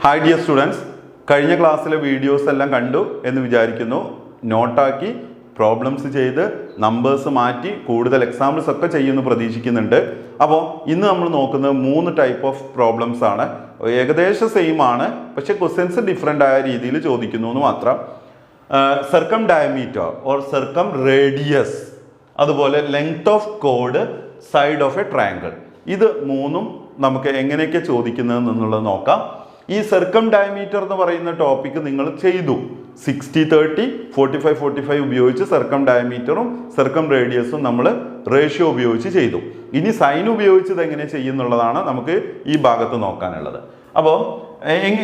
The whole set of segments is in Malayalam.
ഹായ് ഡിയർ സ്റ്റുഡൻസ്, കഴിഞ്ഞ ക്ലാസ്സിലെ വീഡിയോസ് എല്ലാം കണ്ടു എന്ന് വിചാരിക്കുന്നു. നോട്ടാക്കി പ്രോബ്ലംസ് ചെയ്ത് നമ്പേഴ്സ് മാറ്റി കൂടുതൽ എക്സാമ്പിൾസ് ഒക്കെ ചെയ്യുമെന്ന് പ്രതീക്ഷിക്കുന്നുണ്ട്. അപ്പോൾ ഇന്ന് നമ്മൾ നോക്കുന്നത് 3 ടൈപ്പ് ഓഫ് പ്രോബ്ലംസ് ആണ്. ഏകദേശം സെയിം ആണ്, പക്ഷെ ക്വസ്റ്റ്യൻസ് ഡിഫറെൻ്റ് ആയ രീതിയിൽ ചോദിക്കുന്നു എന്ന് മാത്രം. സർക്കം ഡയമീറ്റർ ഓർ സർക്കം റേഡിയസ്, അതുപോലെ length of code, side of A triangle, ഇത് മൂന്നും നമുക്ക് എങ്ങനെയൊക്കെ ചോദിക്കുന്നത് എന്നുള്ളത് നോക്കാം. ഈ സർക്കം ഡയമീറ്റർ എന്ന് പറയുന്ന ടോപ്പിക്ക് നിങ്ങൾ ചെയ്തു. 60-30, 45-45 ഉപയോഗിച്ച് സർക്കം ഡയമീറ്ററും സർക്കം റേഡിയസും നമ്മൾ റേഷ്യോ ഉപയോഗിച്ച് ചെയ്തു. ഇനി സൈൻ ഉപയോഗിച്ചത് എങ്ങനെ ചെയ്യുന്നുള്ളതാണ് നമുക്ക് ഈ ഭാഗത്ത് നോക്കാനുള്ളത്. അപ്പോൾ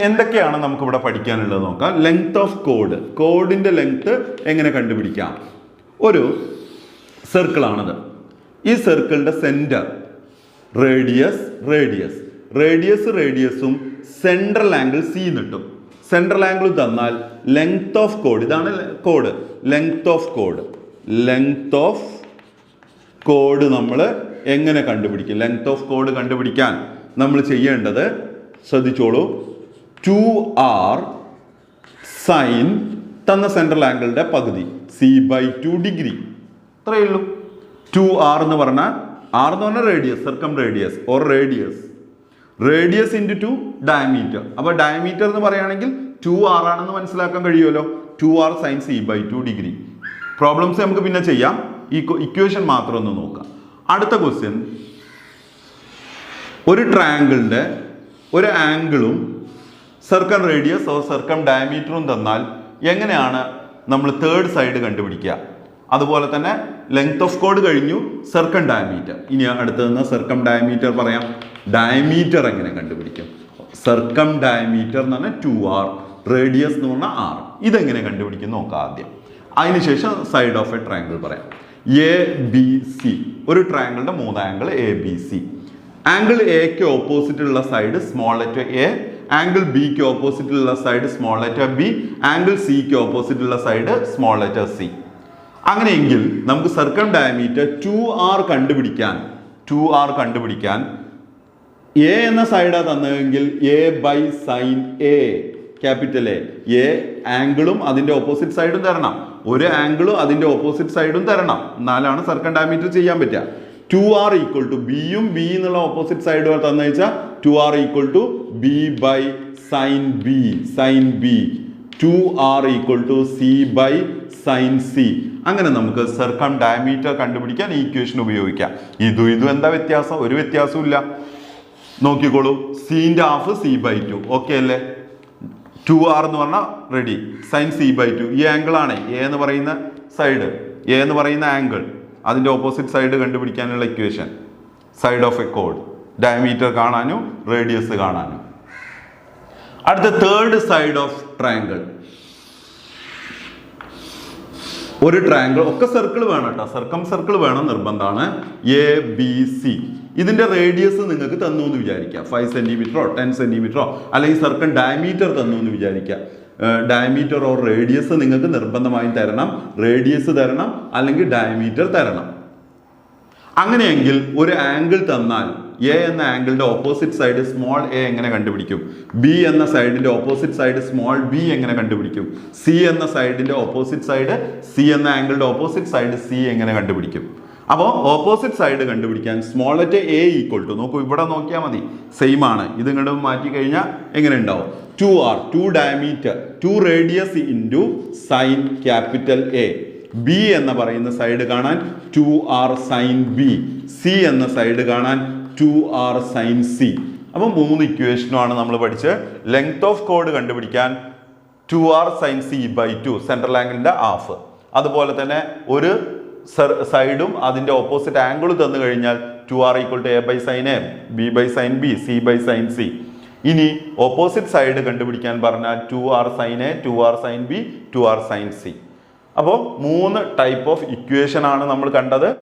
എന്തൊക്കെയാണ് നമുക്കിവിടെ പഠിക്കാനുള്ളത് നോക്കാം. ലെങ്ത് ഓഫ് കോഡ്, കോഡിൻ്റെ ലെങ്ത് എങ്ങനെ കണ്ടുപിടിക്കാം. ഒരു സർക്കിളാണത്. ഈ സർക്കിളിൻ്റെ സെൻറ്റർ റേഡിയസും സെൻട്രൽ ആംഗിൾ സി കിട്ടും. സെൻട്രൽ ആംഗിൾ തന്നാൽ ലെങ്ത് ഓഫ് കോഡ്, ഇതാണ് കോഡ്, ലെങ്ത് ഓഫ് കോഡ് നമ്മൾ എങ്ങനെ കണ്ടുപിടിക്കും. ലെങ്ത് ഓഫ് കോഡ് കണ്ടുപിടിക്കാൻ നമ്മൾ ചെയ്യേണ്ടത് ശ്രദ്ധിച്ചോളൂ. 2r സൈൻ തന്ന സെൻട്രൽ ആംഗിളിന്റെ പകുതി c/2 ഡിഗ്രി, അത്രയേ ഉള്ളൂ. 2r എന്ന് പറഞ്ഞാൽ radius, circumradius or radius into 2 diameter. അപ്പോൾ ഡയമീറ്റർ എന്ന് പറയുകയാണെങ്കിൽ 2r ആണെന്ന് മനസ്സിലാക്കാൻ കഴിയുമല്ലോ. 2r sign c/2 degree. Problems നമുക്ക് പിന്നെ ചെയ്യാം, ഈ ഇക്വേഷൻ മാത്രം ഒന്ന് നോക്കാം. അടുത്ത ക്വസ്റ്റ്യൻ, ഒരു ട്രയാങ്കിളിൻ്റെ ഒരു ആംഗിളും സർക്കം റേഡിയസ് ഓർ സർക്കം ഡയമീറ്ററും തന്നാൽ എങ്ങനെയാണ് നമ്മൾ തേർഡ് സൈഡ് കണ്ടുപിടിക്കുക. അതുപോലെ തന്നെ ലെങ്ത് ഓഫ് കോഡ് കഴിഞ്ഞു, സർക്കം ഡയമീറ്റർ. ഇനി അടുത്തതെന്ന് സർക്കം ഡയമീറ്റർ പറയാം. ഡയമീറ്റർ എങ്ങനെ കണ്ടുപിടിക്കും. സർക്കം ഡയമീറ്റർ എന്ന് പറഞ്ഞാൽ 2r, റേഡിയസ് എന്ന് പറഞ്ഞാൽ r. ഇതെങ്ങനെ കണ്ടുപിടിക്കും നോക്കാം ആദ്യം. അതിനുശേഷം സൈഡ് ഓഫ് എ ട്രയാങ്കിൾ പറയാം. ABC, ഒരു ട്രയാങ്കിളിന്റെ 3 ആംഗിൾ ABC. ആംഗിൾ എക്ക് ഓപ്പോസിറ്റ് ഉള്ള side small letter A, angle ബിക്ക് ഓപ്പോസിറ്റ് ഉള്ള side small letter B, angle സിക്ക് ഓപ്പോസിറ്റ് ഉള്ള സൈഡ് സ്മോൾ ലെറ്റർ സി. അങ്ങനെയെങ്കിൽ നമുക്ക് സർക്കം ഡയമീറ്റർ 2r കണ്ടുപിടിക്കാൻ എ എന്ന സൈഡാണ് തന്നതെങ്കിൽ a/sin A, ക്യാപിറ്റൽ എ ആംഗിളും അതിന്റെ ഓപ്പോസിറ്റ് സൈഡും തരണം. ഒരു ആംഗിളും അതിന്റെ ഓപ്പോസിറ്റ് സൈഡും തരണം, എന്നാലാണ് സർക്കം ഡയമീറ്റർ ചെയ്യാൻ പറ്റുക. 2r ഈക്വൽ ടു ബിയും ബി എന്നുള്ള ഓപ്പോസിറ്റ് സൈഡുകൾ തന്നു വെച്ചാൽ 2r equal to b/sin B, 2r equal to c/sin C. അങ്ങനെ നമുക്ക് സർക്കം ഡയമീറ്റർ കണ്ടുപിടിക്കാൻ ഈ ഇക്വേഷൻ ഉപയോഗിക്കാം. ഇതും എന്താ വ്യത്യാസം? ഒരു വ്യത്യാസവും ഇല്ല. നോക്കിക്കോളൂ, സീൻ്റെ ഹാഫ് c/2, ഓക്കെ അല്ലേ. 2r എന്ന് പറഞ്ഞാൽ റെഡി, സൈൻ c/2. ഈ ആംഗിൾ ആണ് എ എന്ന് പറയുന്ന സൈഡ്, എ എന്ന് പറയുന്ന ആംഗിൾ, അതിൻ്റെ ഓപ്പോസിറ്റ് സൈഡ് കണ്ടുപിടിക്കാനുള്ള equation. Side of A code, diameter കാണാനും റേഡിയസ് കാണാനും. അടുത്ത തേർഡ് സൈഡ് ഓഫ് ട്രയാങ്കിൾ. ഒരു ട്രയാങ്കിൾ, ഒക്കെ സർക്കിൾ വേണം കേട്ടോ, സർക്കം സർക്കിൾ വേണം, നിർബന്ധമാണ്. ABC, ഇതിന്റെ റേഡിയസ് നിങ്ങൾക്ക് തന്നു എന്ന് വിചാരിക്കാം. 5 സെന്റിമീറ്ററോ 10 സെന്റിമീറ്ററോ, അല്ലെങ്കിൽ സർക്കം ഡയമീറ്റർ തന്നു എന്ന് വിചാരിക്കാം. ഡയമീറ്റർ ഓർ റേഡിയസ് നിങ്ങൾക്ക് നിർബന്ധമായും തരണം. റേഡിയസ് തരണം അല്ലെങ്കിൽ ഡയമീറ്റർ തരണം. അങ്ങനെയെങ്കിൽ ഒരു ആംഗിൾ തന്നാൽ എ എന്ന ആംഗിളിന്റെ ഓപ്പോസിറ്റ് സൈഡ് സ്മോൾ എ എങ്ങനെ കണ്ടുപിടിക്കും. ബി എന്ന സൈഡിന്റെ ഓപ്പോസിറ്റ് സൈഡ് സ്മോൾ ബി എങ്ങനെ കണ്ടുപിടിക്കും. സി എന്ന സൈഡിന്റെ ഓപ്പോസിറ്റ് സൈഡ്, സി എന്ന ആംഗിളിന്റെ ഓപ്പോസിറ്റ് സൈഡ് സി എങ്ങനെ കണ്ടുപിടിക്കും. അപ്പോൾ ഓപ്പോസിറ്റ് സൈഡ് കണ്ടുപിടിക്കാൻ small letter A equal to, നോക്കൂ ഇവിടെ നോക്കിയാൽ മതി, സെയിം ആണ്. ഇത് ഇങ്ങോട്ട് മാറ്റി കഴിഞ്ഞാൽ എങ്ങനെ ഉണ്ടാവും. 2r, 2 diameter, 2 radius into sine capital A. B എന്ന് പറയുന്ന സൈഡ് കാണാൻ 2r സൈൻ ബി, സി എന്ന സൈഡ് കാണാൻ 2r സൈൻ സി. അപ്പം 3 ഇക്വേഷനുമാണ് നമ്മൾ പഠിച്ച്. ലെങ്ത് ഓഫ് കോഡ് കണ്ടുപിടിക്കാൻ 2r sign c/2, central ആംഗിളിന്റെ half. അതുപോലെ തന്നെ ഒരു സൈഡും അതിന്റെ ഓപ്പോസിറ്റ് ആംഗിളും തന്നു കഴിഞ്ഞാൽ 2r equal to a/sin A, b/sin B, c/sin C. ഇനി ഓപ്പോസിറ്റ് സൈഡ് കണ്ടുപിടിക്കാൻ പറഞ്ഞാൽ 2r sin A, 2r sin B, 2r sin C. അപ്പോൾ 3 ടൈപ്പ് ഓഫ് ഇക്വേഷൻ ആണ് നമ്മൾ കണ്ടത്.